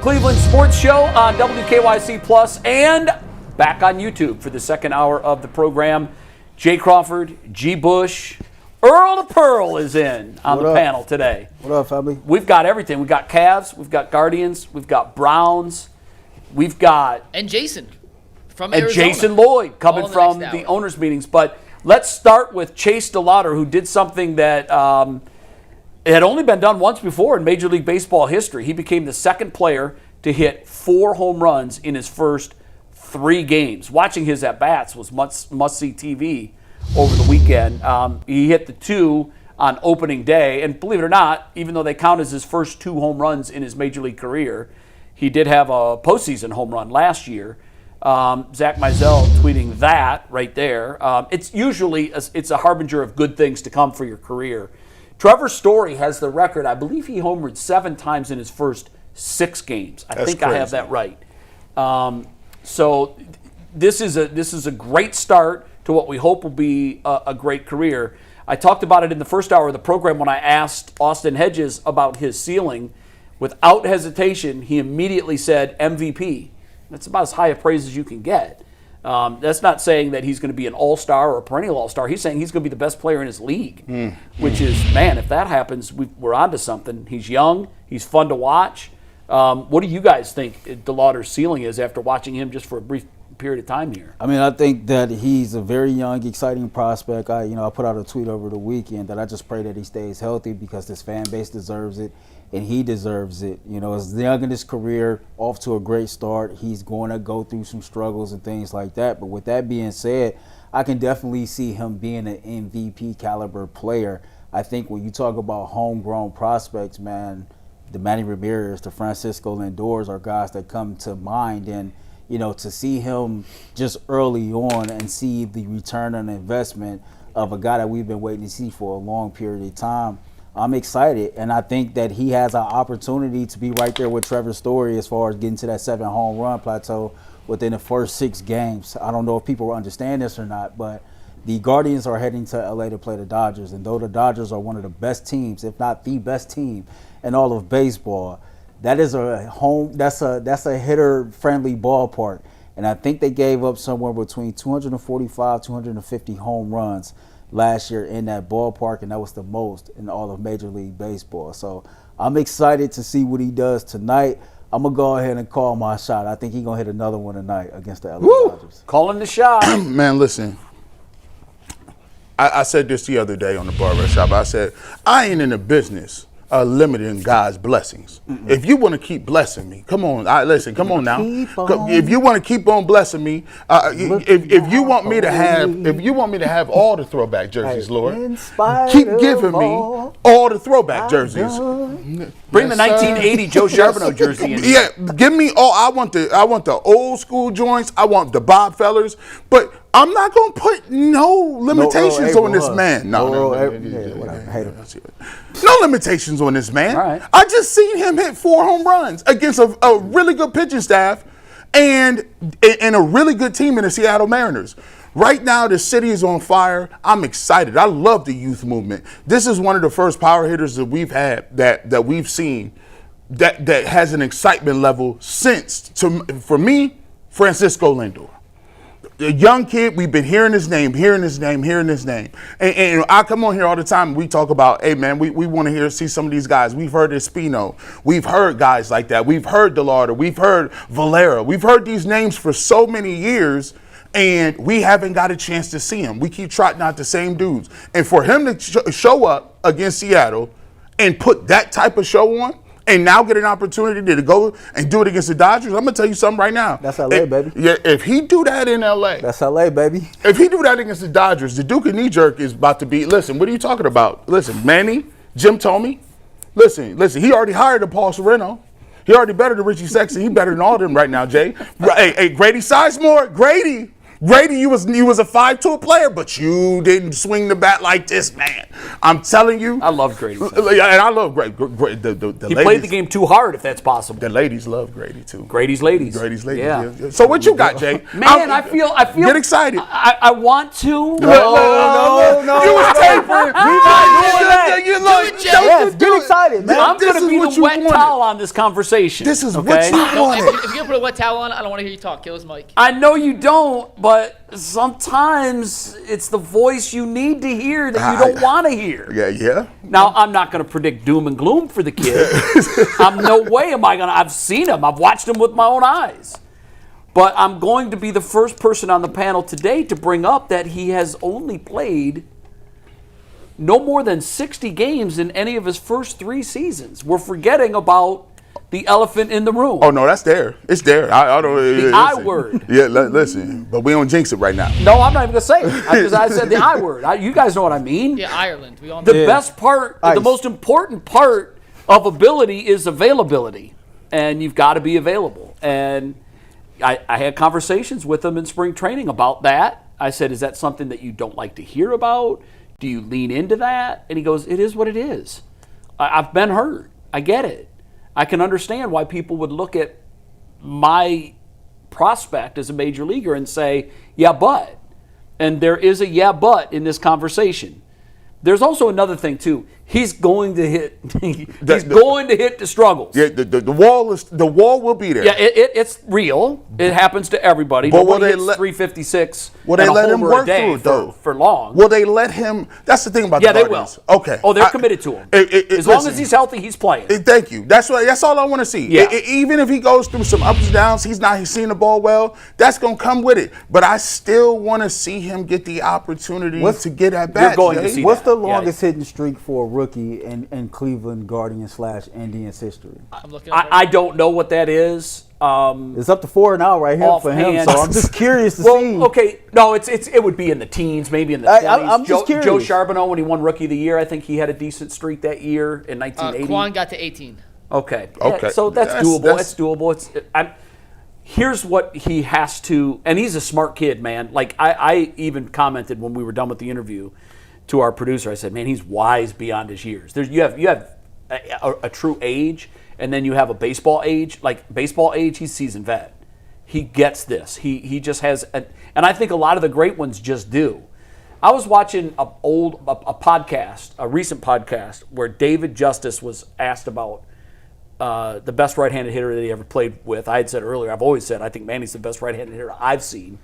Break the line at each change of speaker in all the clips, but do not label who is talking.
Cleveland Sports Show on WKYC Plus and back on YouTube for the second hour of the program. Jay Crawford, G. Bush, Earl the Pearl is in on the panel today.
What up, family?
We've got everything. We've got Cavs, we've got Guardians, we've got Browns, we've got...
And Jason from Arizona.
And Jason Lloyd coming from the owners' meetings. But let's start with Chase DeLauter, who did something that had only been done once before in Major League Baseball history. He became the second player to hit 4 home runs in his first 3 games. Watching his at-bats was must-see TV over the weekend. He hit the 2 on opening day, and believe it or not, even though they count as his first 2 home runs in his Major League career, he did have a postseason home run last year. Zach Mizell tweeting that right there. It's usually it's a harbinger of good things to come for your career. Trevor Story has the record. I believe he homered 7 times in his first 6 games. I think crazy. I have that right. So this is a great start to what we hope will be a great career. I talked about it in the first hour of the program when I asked Austin Hedges about his ceiling. Without hesitation, he immediately said MVP. That's about as high a praise as you can get. That's not saying that he's going to be an all-star or a perennial all-star. He's saying he's going to be the best player in his league, which is, man, if that happens, we're on to something. He's young. He's fun to watch. What do you guys think DeLauter's ceiling is after watching him just for a brief period of time here?
I mean, I think that he's a very young, exciting prospect. I put out a tweet over the weekend that I just pray that he stays healthy because this fan base deserves it. And he deserves it. As young in his career, off to a great start. He's going to go through some struggles and things like that. But with that being said, I can definitely see him being an MVP caliber player. I think when you talk about homegrown prospects, man, the Manny Ramirez, the Francisco Lindors are guys that come to mind. And, to see him just early on and see the return on investment of a guy that we've been waiting to see for a long period of time, I'm excited, and I think that he has an opportunity to be right there with Trevor Story as far as getting to that 7 home run plateau within the first 6 games. I don't know if people understand this or not, but the Guardians are heading to LA to play the Dodgers, and though the Dodgers are one of the best teams, if not the best team in all of baseball, that is that's a hitter-friendly ballpark, and I think they gave up somewhere between 245, 250 home runs last year in that ballpark, and that was the most in all of Major League Baseball. So I'm excited to see what he does tonight. I'm going to go ahead and call my shot. I think he's going to hit another one tonight against the LA Dodgers.
Calling the shot.
Man, listen, I said this the other day on the barber shop. I said, I ain't in the business of limiting God's blessings. If you want to keep blessing me, come on. Listen, come on now. If you want to keep on blessing me, if you want me to have all the throwback jerseys, Lord, keep giving me all the throwback jerseys.
Bring the 1980 Joe Charbonneau jersey in.
Yeah, give me all. I want the old school joints. I want the Bob Fellers, but I'm not going to put no limitations on this man. No limitations on this man.
Right.
I just seen him hit 4 home runs against a really good pitching staff and a really good team in the Seattle Mariners. Right now, the city is on fire. I'm excited. I love the youth movement. This is one of the first power hitters that we've had that we've seen that has an excitement level since, for me, Francisco Lindor. A young kid, we've been hearing his name. And I come on here all the time and we talk about, hey, man, we want to see some of these guys. We've heard Espino. We've heard guys like that. We've heard DeLauter. We've heard Valera. We've heard these names for so many years, and we haven't got a chance to see them. We keep trotting out the same dudes. And for him to show up against Seattle and put that type of show on, and now get an opportunity to go and do it against the Dodgers, I'm going to tell you something right now.
That's LA, baby.
Yeah, if he do that in LA.
That's LA, baby.
If he do that against the Dodgers, the Duke and knee-jerk is about to be, listen, what are you talking about? Listen, Manny, Jim Tomey, listen, he already hired a Paul Sereno. He already better than Richie Sexton. He better than all of them right now, Jay. Hey, Grady Sizemore, Grady. Grady, you was a 5-tool player, but you didn't swing the bat like this, man. I'm telling you.
I love Grady.
And I love Grady. The
He
ladies,
played the game too hard, if that's possible.
The ladies love Grady too.
Grady's ladies.
Grady's ladies.
Yeah.
Yeah. So what you got, Jay?
Man, I feel.
Get excited.
I want to.
No.
You was tapering.
Yes, get excited, man.
I'm going
This
to
is
be
what
the
you
wet
wanted.
towel on this conversation.
This is
okay?
what you
No,
wanted.
if you're gonna put a wet towel on, I don't want to hear you talk. Kill his mic.
I know you don't, but sometimes it's the voice you need to hear that you don't want to hear.
Yeah.
Now, I'm not going to predict doom and gloom for the kid. No way am I going to. I've seen him. I've watched him with my own eyes. But I'm going to be the first person on the panel today to bring up that he has only played no more than 60 games in any of his first 3 seasons. We're forgetting about the elephant in the room.
Oh no, that's there. It's there. I don't.
The I word.
Yeah, listen, but we don't jinx it right now.
No, I'm not even going to say it because I said the I word. You guys know what I mean.
Yeah, Ireland. We all know.
The best part, the most important part of ability is availability. And you've got to be available. And I had conversations with him in spring training about that. I said, is that something that you don't like to hear about? Do you lean into that? And he goes, it is what it is. I've been hurt. I get it. I can understand why people would look at my prospect as a major leaguer and say, yeah, but. And there is a yeah, but in this conversation. There's also another thing, too. He's going to hit. Going to hit the struggles.
Yeah, the wall will be there.
Yeah, it's real. It happens to everybody.
But
Nobody hits 356.
Will they
and a
let him
homer a
work
day
through it though?
For long.
Will they let him? That's the thing about
Yeah,
the
they
Guardians.
will.
Okay.
Oh, they're committed to him. As long as he's healthy, he's playing.
Thank you. That's all I want to see.
Yeah.
Even if he goes through some ups and downs, he's seeing the ball well. That's gonna come with it. But I still want to see him get the opportunity to get at bat.
You're going to see
What's
that.
the longest hitting streak for a rookie in Cleveland Guardians / Indians history?
I'm looking.
I don't know what that is.
It's up to 4 now right here for him.
Offhand.
So I'm just curious to see.
Okay, no, it would be in the teens, maybe in the 20s.
I'm just curious.
Joe Charbonneau, when he won Rookie of the Year, I think he had a decent streak that year in 1980.
Quan got to 18.
Okay.
Okay.
Yeah, so that's doable. That's doable. Here's what he has to, and he's a smart kid, man. Like I even commented when we were done with the interview to our producer. I said, man, he's wise beyond his years. You have a true age, and then you have a baseball age. Like baseball age, he's seasoned vet. He gets this. He just has, and I think a lot of the great ones just do. I was watching a podcast, a recent podcast, where David Justice was asked about the best right-handed hitter that he ever played with. I had said earlier, I've always said I think Manny's the best right-handed hitter I've seen.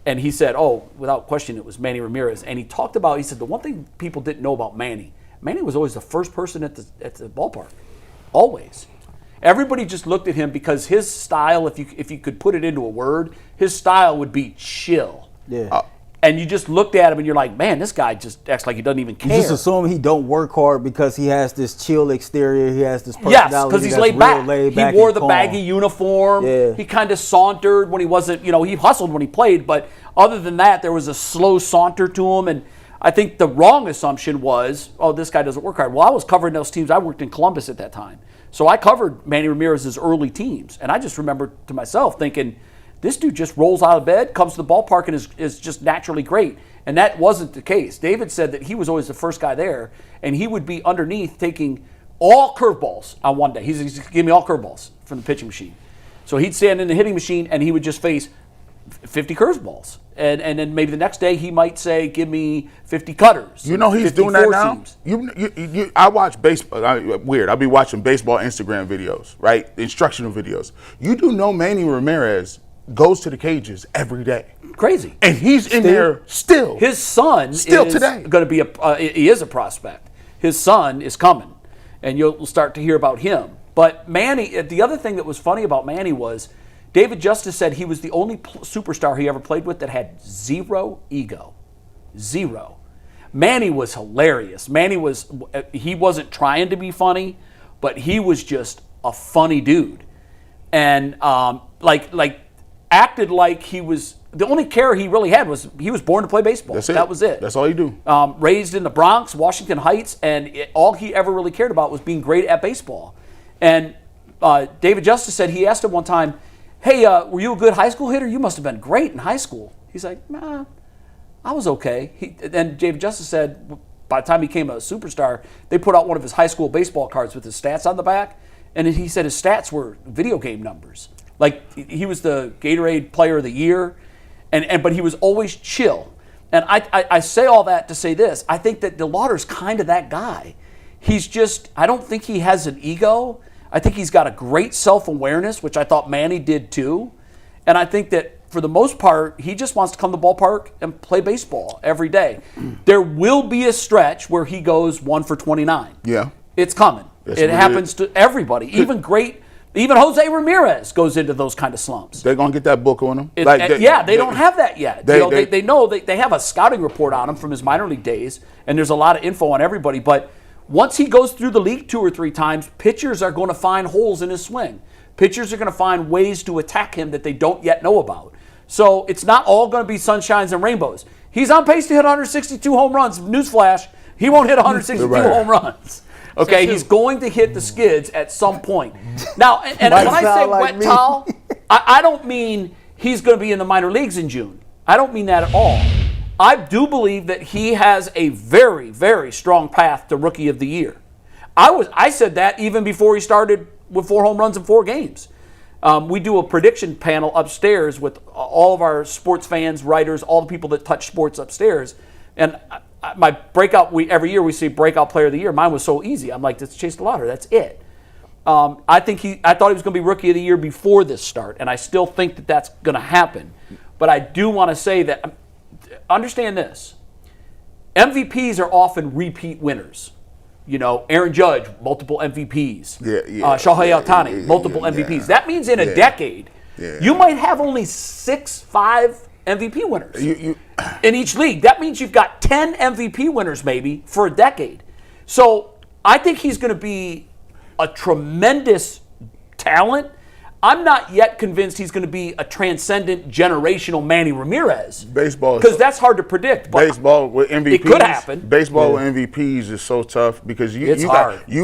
And he said, without question, it was Manny Ramirez. And he said the one thing people didn't know about Manny was always the first person at the ballpark. Always. Everybody just looked at him because his style, if you could put it into a word, his style would be chill.
Yeah.
And you just looked at him and you're like, man, this guy just acts like he doesn't even care.
You just assume he don't work hard because he has this chill exterior. He has this personality.
Yes, because he's
that's
laid
real
back. He wore the
calm.
baggy uniform.
Yeah.
He kind of sauntered when he wasn't, he hustled when he played. But other than that, there was a slow saunter to him. And I think the wrong assumption was, this guy doesn't work hard. Well, I was covering those teams. I worked in Columbus at that time. So I covered Manny Ramirez's early teams. And I just remember to myself thinking, this dude just rolls out of bed, comes to the ballpark, and is just naturally great. And that wasn't the case. David said that he was always the first guy there, and he would be underneath taking all curveballs on one day. He's give me all curveballs from the pitching machine. So he'd stand in the hitting machine, and he would just face 50 curveballs. And then maybe the next day he might say, give me 50 cutters.
He's doing that now.
Seams.
I watch baseball. Weird. I'll be watching baseball Instagram videos, right? Instructional videos. You do know Manny Ramirez goes to the cages every day.
Crazy.
And he's in there still.
His son
still
is
today
going to be he is a prospect. His son is coming, and you'll start to hear about him. But Manny, the other thing that was funny about Manny was David Justice said he was the only superstar he ever played with that had zero ego. Zero. Manny was hilarious. He wasn't trying to be funny, but he was just a funny dude. And acted like he was, the only care he really had was he was born to play baseball.
That's it.
That was it.
That's all you do.
Raised in the Bronx, Washington Heights, and all he ever really cared about was being great at baseball. And David Justice said he asked him one time, hey, were you a good high school hitter? You must have been great in high school. He's like, nah, I was okay. Then David Justice said, by the time he became a superstar, they put out one of his high school baseball cards with his stats on the back, and he said his stats were video game numbers. Like, he was the Gatorade Player of the Year, but he was always chill. And I say all that to say this. I think that DeLauter's kind of that guy. He's just, I don't think he has an ego. I think he's got a great self-awareness, which I thought Manny did too. And I think that for the most part, he just wants to come to the ballpark and play baseball every day. There will be a stretch where he goes 1 for 29.
Yeah.
It's coming. It happens to everybody. Even Jose Ramirez goes into those kind of slumps.
They're going to get that book on him.
They don't have that yet. They know they have a scouting report on him from his minor league days, and there's a lot of info on everybody. But once he goes through the league 2 or 3 times, pitchers are going to find holes in his swing. Pitchers are going to find ways to attack him that they don't yet know about. So it's not all going to be sunshines and rainbows. He's on pace to hit 162 home runs. Newsflash, he won't hit 162 home runs. Okay, he's going to hit the skids at some point. Now, and when I say wet towel, I don't mean he's going to be in the minor leagues in June. I don't mean that at all. I do believe that he has a very, very strong path to Rookie of the Year. I said that even before he started with 4 home runs in 4 games. We do a prediction panel upstairs with all of our sports fans, writers, all the people that touch sports upstairs. And my breakout, every year we say breakout player of the year. Mine was so easy. I'm like, it's Chase DeLauter. That's it. I thought he was going to be Rookie of the Year before this start, and I still think that that's going to happen. But I do want to say that, understand this. MVPs are often repeat winners. You know, Aaron Judge, multiple MVPs. Shohei Ohtani, multiple MVPs. That means in a decade, you might have only 5 MVP winners in each league. That means you've got 10 MVP winners maybe for a decade. So I think he's going to be a tremendous talent. I'm not yet convinced he's going to be a transcendent generational Manny Ramirez.
Baseball,
because that's hard to predict. But
baseball with MVPs,
it could happen.
Baseball with MVPs is so tough because you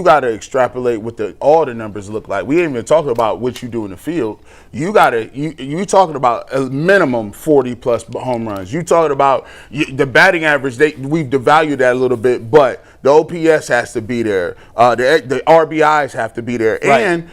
got to extrapolate what all the numbers look like. We ain't even talking about what you do in the field. You talking about a minimum 40 plus home runs. You talking about the batting average. We've devalued that a little bit, but the OPS has to be there. The RBIs have to be there,
right.
And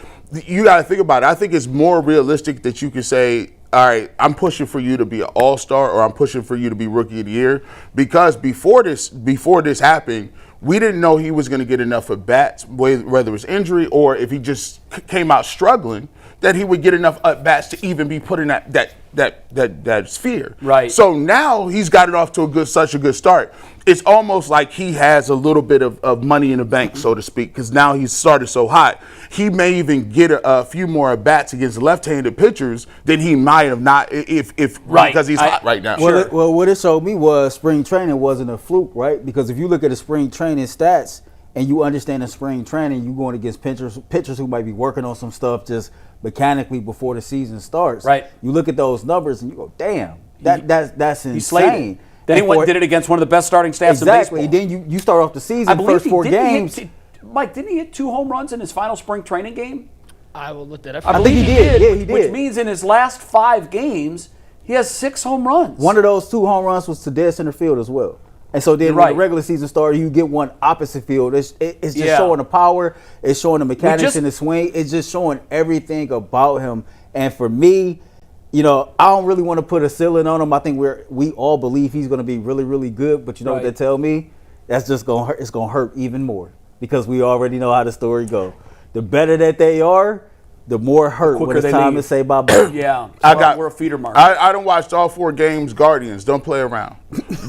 you got to think about it. I think it's more realistic that you can say, all right, I'm pushing for you to be an all-star or I'm pushing for you to be Rookie of the Year. Because before this happened, we didn't know he was going to get enough at bats, whether it was injury or if he just came out struggling, that he would get enough at bats to even be put in that sphere.
Right.
So now he's got it off to such a good start. It's almost like he has a little bit of money in the bank, so to speak, because now he's started so hot. He may even get a few more at bats against left-handed pitchers than he might have not because he's hot right now.
Well, what it showed me was spring training wasn't a fluke, right? Because if you look at the spring training stats and you understand the spring training, you're going against pitchers who might be working on some stuff just mechanically before the season starts.
Right.
You look at those numbers and you go, damn, that's insane.
Then he did it against one of the best starting staffs in baseball.
Exactly. Then you start off the season, first 4 games.
Mike, didn't he hit 2 home runs in his final spring training game?
I will look that up.
I think he did. Yeah, he did.
Which means in his last 5 games, he has 6 home runs.
One of those 2 home runs was to dead center field as well. And so then when the regular season started, you get one opposite field. It's just showing the power. It's showing the mechanics in the swing. It's just showing everything about him. And for me, you know, I don't really want to put a ceiling on him. I think we all believe he's going to be really, really good. But you know what they tell me? That's just going to hurt. It's going to hurt even more because we already know how the story goes. The better that they are, the more hurt when it's time to say bye-bye.
Yeah. We're a feeder mark.
I done watched all 4 games. Guardians, don't play around.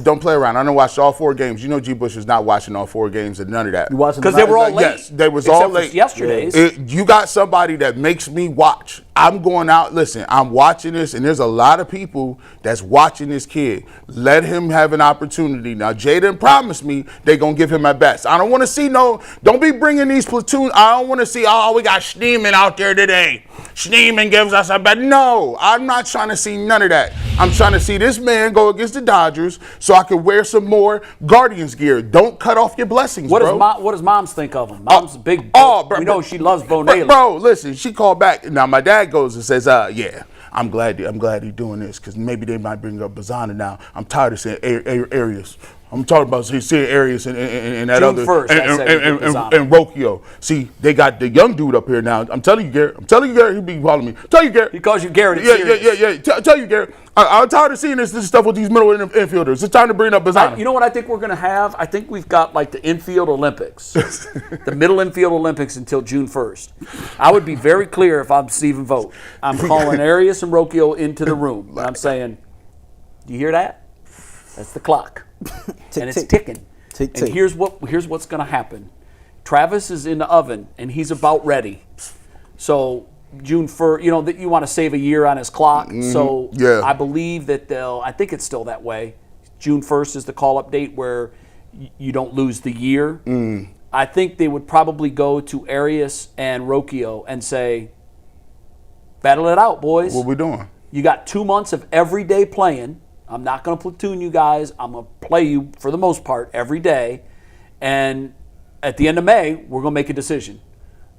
Don't play around. I done watched all 4 games. You know G. Bush is not watching all 4 games and none of that.
Because they were all late.
Yes, they was all late.
Yesterday's.
You got somebody that makes me watch. I'm going out. Listen, I'm watching this, and there's a lot of people that's watching this kid. Let him have an opportunity. Now, Jaden promised me they're going to give him at bats. I don't want to see don't be bringing these platoons. I don't want to see, we got Schneeman out there today. Schneeman gives us a bat. No, I'm not trying to see none of that. I'm trying to see this man go against the Dodgers so I can wear some more Guardians gear. Don't cut off your blessings,
What
bro.
does Moms think of him? Mom's a big.
bro,
we know she loves Bo
bro,
Naylor.
bro, listen, she called back. Now my dad goes and says, yeah, I'm glad he's doing this because maybe they might bring up Bazana now. I'm tired of seeing Arias. I'm talking about seeing Arias and that
June
other
1st,
and Rocchio. See, they got the young dude up here now. I'm telling you, Garrett. He be calling me. Tell you, Garrett.
He calls you Garrett.
Yeah. Tell you, Garrett. I'm tired of seeing this stuff with these middle infielders. It's time to bring up Bazana.
You know what I think we're going to have? I think we've got like the infield Olympics, the middle infield Olympics until June 1st. I would be very clear if I'm Stephen Vogt. I'm calling Arias and Rocchio into the room. And I'm saying, do you hear that? That's the clock. And it's ticking.
Tick,
and
tick.
here's what's going to happen. Travis is in the oven, and he's about ready. So June 1st, that you want to save a year on his clock. So I believe that I think it's still that way. June 1st is the call-up date where you don't lose the year. I think they would probably go to Arias and Rocchio and say, battle it out, boys.
What we doing?
You got 2 months of everyday playing. I'm not going to platoon you guys. I'm going to play you, for the most part, every day. And at the end of May, we're going to make a decision.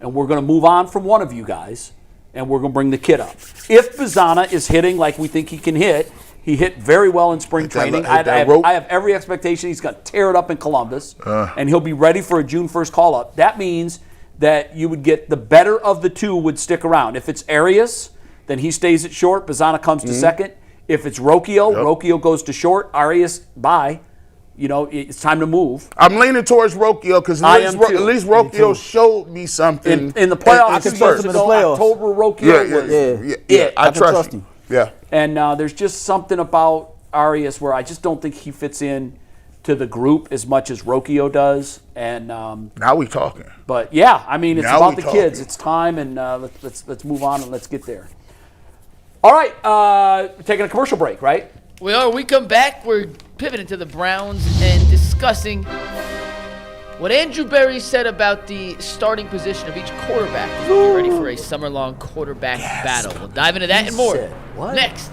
And we're going to move on from one of you guys, and we're going to bring the kid up. If Bazana is hitting like we think he can hit, he hit very well in spring training. I have every expectation he's going to tear it up in Columbus, and he'll be ready for a June 1st call-up. That means that you would get the better of the two would stick around. If it's Arias, then he stays at short. Bazana comes to second. If it's Rocchio, Rocchio goes to short. Arias, bye. It's time to move.
I'm leaning towards Rocchio because at least Rocchio showed me something.
In the playoffs,
I can trust him in the playoffs.
October, Rocchio was
it. I
trust him.
Yeah.
And there's just something about Arias where I just don't think he fits in to the group as much as Rocchio does. And
now we talking.
But yeah, I mean, it's
Now
about
we
the kids.
talking.
It's time, and let's move on and let's get there. All right, we're taking a commercial break, right?
We are. We come back. We're pivoting to the Browns and discussing what Andrew Berry said about the starting position of each quarterback. Get ready for a summer-long quarterback battle. We'll dive into that and more
said what?
next